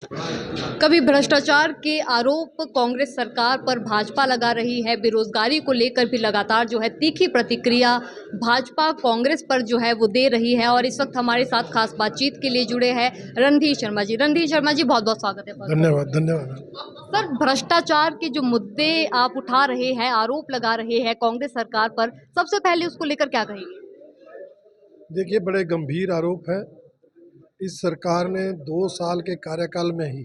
कभी भ्रष्टाचार के आरोप कांग्रेस सरकार पर भाजपा लगा रही है। बेरोजगारी को लेकर भी लगातार जो है तीखी प्रतिक्रिया भाजपा कांग्रेस पर जो है वो दे रही है। और इस वक्त हमारे साथ खास बातचीत के लिए जुड़े हैं रणधीर शर्मा जी। रणधीर शर्मा जी, बहुत बहुत स्वागत है। धन्यवाद धन्यवाद। सर, भ्रष्टाचार के जो मुद्दे आप उठा रहे हैं, आरोप लगा रहे हैं कांग्रेस सरकार पर, सबसे पहले उसको लेकर क्या कहेंगे? देखिए, बड़े गंभीर आरोप है। इस सरकार ने 2 साल के कार्यकाल में ही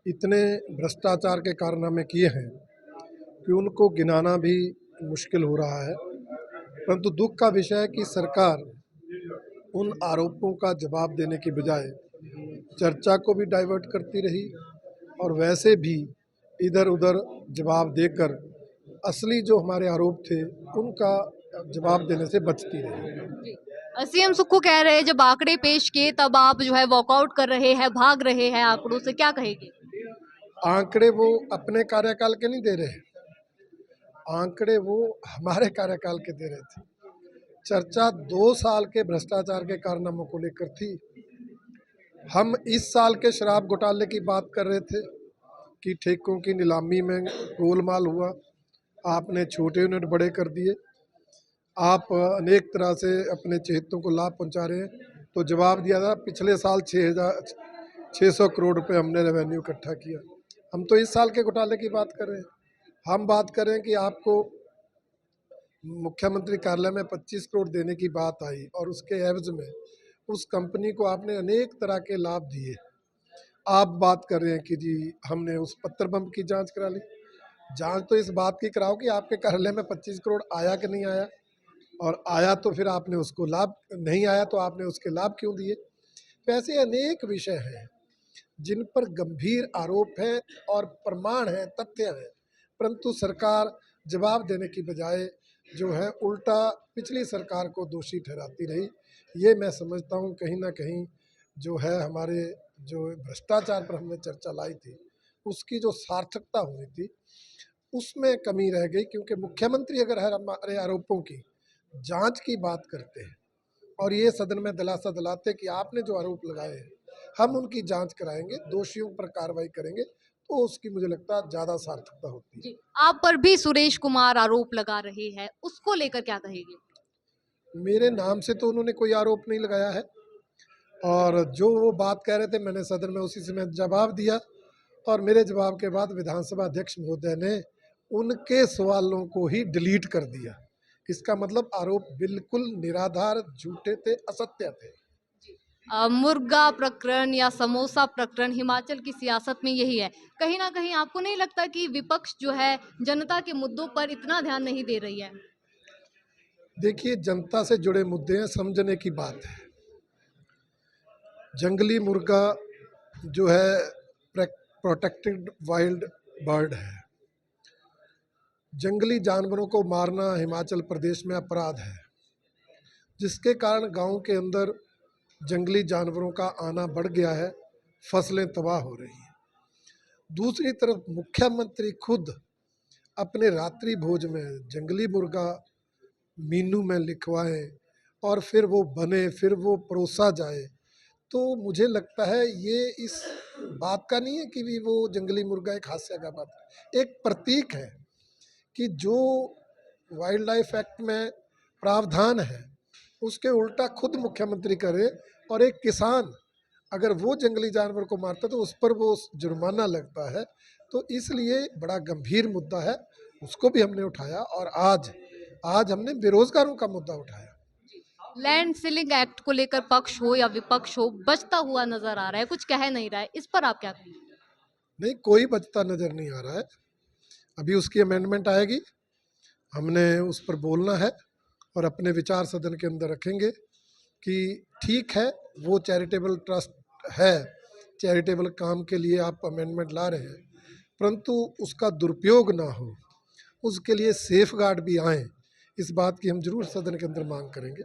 इतने भ्रष्टाचार के कारनामे किए हैं कि उनको गिनाना भी मुश्किल हो रहा है। परंतु दुख का विषय है कि सरकार उन आरोपों का जवाब देने की बजाय चर्चा को भी डाइवर्ट करती रही और वैसे भी इधर उधर जवाब देकर असली जो हमारे आरोप थे उनका जवाब देने से बचती रही। सीएम सुक्खू कह रहे हैं जब आंकड़े पेश किए तब आप जो है वॉकआउट कर रहे हैं, भाग रहे हैं आंकड़ों से, क्या कहेंगे? आंकड़े वो अपने कार्यकाल के नहीं दे रहे, आंकड़े वो हमारे कार्यकाल के दे रहे थे। चर्चा 2 साल के भ्रष्टाचार के कारनामों को लेकर थी। हम इस साल के शराब घोटाले की बात कर रहे थे कि ठेकों की नीलामी में गोलमाल हुआ, आपने छोटे यूनिट बड़े कर दिए, आप अनेक तरह से अपने चहेतों को लाभ पहुंचा रहे हैं। तो जवाब दिया था पिछले साल 6,600 करोड़ रुपए हमने रेवेन्यू इकट्ठा किया। हम तो इस साल के घोटाले की बात कर रहे हैं। हम बात कर रहे हैं कि आपको मुख्यमंत्री कार्यालय में 25 करोड़ देने की बात आई और उसके एवज में उस कंपनी को आपने अनेक तरह के लाभ दिए। आप बात कर रहे हैं कि जी हमने उस पत्थर बम की जांच करा ली। जांच तो इस बात की कराओ कि आपके कार्यालय में 25 करोड़ आया कि नहीं आया, और आया तो फिर आपने उसको लाभ, नहीं आया तो आपने उसके लाभ क्यों दिए। तो ऐसे अनेक विषय हैं जिन पर गंभीर आरोप है और प्रमाण है, तथ्य है, परंतु सरकार जवाब देने की बजाय जो है उल्टा पिछली सरकार को दोषी ठहराती रही। ये मैं समझता हूँ कहीं ना कहीं जो है हमारे जो भ्रष्टाचार पर हमने चर्चा लाई थी उसकी जो सार्थकता होनी थी उसमें कमी रह गई, क्योंकि मुख्यमंत्री अगर हमारे आरोपों की जांच की बात करते हैं और ये सदन में दिलासा दिलाते कि आपने जो आरोप लगाए हैं हम उनकी जांच कराएंगे, दोषियों पर कार्रवाई करेंगे, तो उसकी मुझे लगता है ज़्यादा सार्थकता होती है। आप पर भी सुरेश कुमार आरोप लगा रहे हैं, उसको लेकर क्या कहेंगे? मेरे नाम से तो उन्होंने कोई आरोप नहीं लगाया है और जो वो बात कह रहे थे मैंने सदन में उसी समय जवाब दिया और मेरे जवाब के बाद विधानसभा अध्यक्ष महोदय ने उनके सवालों को ही डिलीट कर दिया। इसका मतलब आरोप बिल्कुल निराधार, झूठे थे, असत्य थे। मुर्गा प्रकरण या समोसा प्रकरण हिमाचल की सियासत में यही है। कहीं ना कहीं आपको नहीं लगता कि विपक्ष जो है जनता के मुद्दों पर इतना ध्यान नहीं दे रही है? देखिए, जनता से जुड़े मुद्दे हैं, समझने की बात है। जंगली मुर्गा जो है प्रोटेक्टेड वाइल्ड बर्ड है। जंगली जानवरों को मारना हिमाचल प्रदेश में अपराध है, जिसके कारण गांव के अंदर जंगली जानवरों का आना बढ़ गया है, फसलें तबाह हो रही हैं। दूसरी तरफ मुख्यमंत्री खुद अपने रात्रि भोज में जंगली मुर्गा मीनू में लिखवाएं और फिर वो बने, फिर वो परोसा जाए, तो मुझे लगता है ये इस बात का नहीं है कि भी वो जंगली मुर्गा एक हास्य का बात है, एक प्रतीक है कि जो वाइल्ड लाइफ एक्ट में प्रावधान है उसके उल्टा खुद मुख्यमंत्री करे और एक किसान अगर वो जंगली जानवर को मारता तो उस पर वो जुर्माना लगता है। तो इसलिए बड़ा गंभीर मुद्दा है, उसको भी हमने उठाया और आज आज हमने बेरोजगारों का मुद्दा उठाया। लैंड सीलिंग एक्ट को लेकर पक्ष हो या विपक्ष हो, बचता हुआ नजर आ रहा है, कुछ कह नहीं रहा है, इस पर आप क्या कहेंगे? नहीं, कोई बचता नजर नहीं आ रहा है। अभी उसकी अमेंडमेंट आएगी, हमने उस पर बोलना है और अपने विचार सदन के अंदर रखेंगे कि ठीक है वो चैरिटेबल ट्रस्ट है, चैरिटेबल काम के लिए आप अमेंडमेंट ला रहे हैं, परंतु उसका दुरुपयोग ना हो, उसके लिए सेफ गार्ड भी आए, इस बात की हम जरूर सदन के अंदर मांग करेंगे।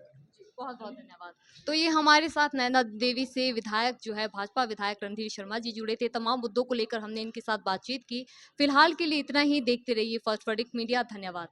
बहुत बहुत धन्यवाद। तो ये हमारे साथ नैना देवी से विधायक जो है भाजपा विधायक रणधीर शर्मा जी जुड़े थे। तमाम मुद्दों को लेकर हमने इनके साथ बातचीत की। फिलहाल के लिए इतना ही। देखते रहिए फर्स्ट वर्डिक्ट मीडिया। धन्यवाद।